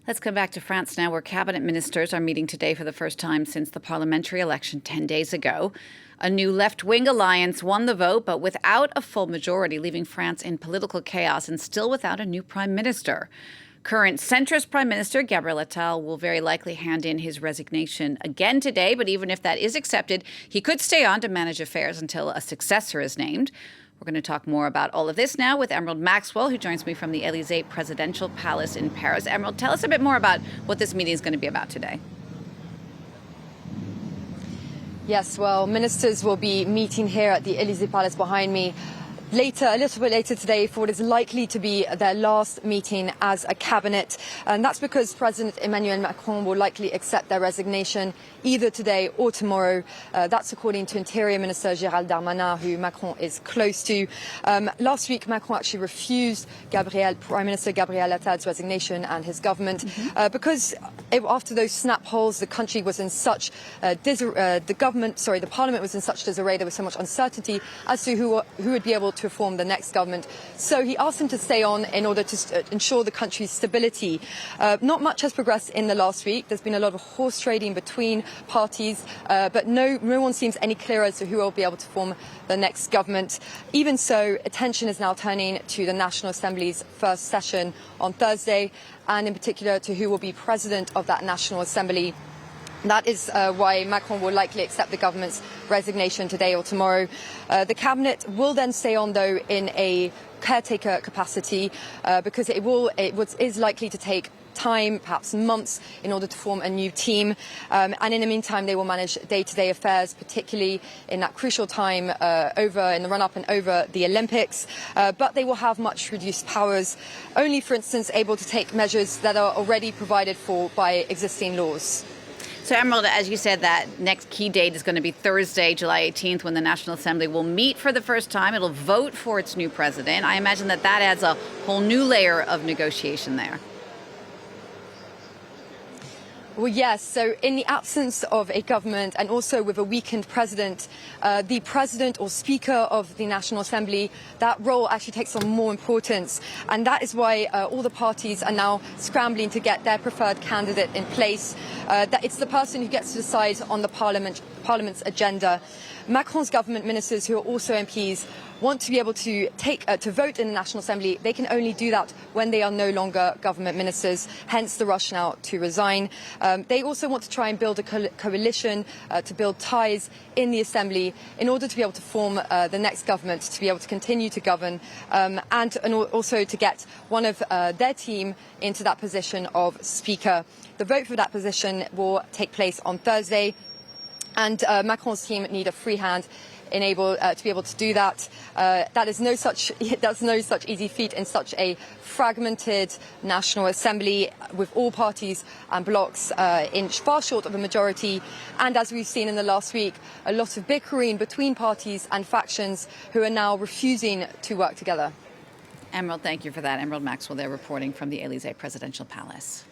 Let's come back to France now, where cabinet ministers are meeting today for the first time since the parliamentary election 10 days ago. A new left-wing alliance won the vote, but without a full majority, leaving France in political chaos and still without a new prime minister. Current centrist Prime Minister Gabriel Attal will very likely hand in his resignation again today, but even if that is accepted, he could stay on to manage affairs until a successor is named. We're going to talk more about all of this now with Emerald Maxwell, who joins me from the Élysée Presidential Palace in Paris. Emerald, tell us a bit more about what this meeting is going to be about today. Yes, well, ministers will be meeting here at the Élysée Palace behind me a little bit later today for what is likely to be their last meeting as a cabinet. And that's because President Emmanuel Macron will likely accept their resignation either today or tomorrow. That's according to Interior Minister Gérald Darmanin, who Macron is close to. Last week, Macron actually refused Prime Minister Gabriel Attal's resignation and his government because after those snap polls, the country was in such the parliament was in such disarray. There was so much uncertainty as to who would be able to form the next government. So he asked him to stay on in order to ensure the country's stability. Not much has progressed in the last week. There's been a lot of horse trading between parties, but no one seems any clearer as to who will be able to form the next government. Even so, attention is now turning to the National Assembly's first session on Thursday, and in particular to who will be president of that National Assembly. That is why Macron will likely accept the government's resignation today or tomorrow. The cabinet will then stay on, though, in a caretaker capacity because it is likely to take time, perhaps months, in order to form a new team. And in the meantime, they will manage day-to-day affairs, particularly in that crucial time in the run-up and over the Olympics. But they will have much reduced powers, only, for instance, able to take measures that are already provided for by existing laws. So, Emerald, as you said, that next key date is going to be Thursday, July 18th, when the National Assembly will meet for the first time. It'll vote for its new president. I imagine that adds a whole new layer of negotiation there. Well, yes. So in the absence of a government and also with a weakened president, the president or speaker of the National Assembly, that role actually takes on more importance. And that is why all the parties are now scrambling to get their preferred candidate in place. That it's the person who gets to decide on the Parliament's agenda. Macron's government ministers, who are also MPs, want to be able to vote in the National Assembly. They can only do that when they are no longer government ministers, hence the rush now to resign. They also want to try and build a coalition to build ties in the Assembly in order to be able to form the next government, to be able to continue to govern, and also to get one of their team into that position of Speaker. The vote for that position will take place on Thursday, and Macron's team need a free hand to be able to do that. That's no such easy feat in such a fragmented National Assembly with all parties and blocs in far short of a majority. And as we've seen in the last week, a lot of bickering between parties and factions who are now refusing to work together. Emerald, thank you for that. Emerald Maxwell there reporting from the Élysée Presidential Palace.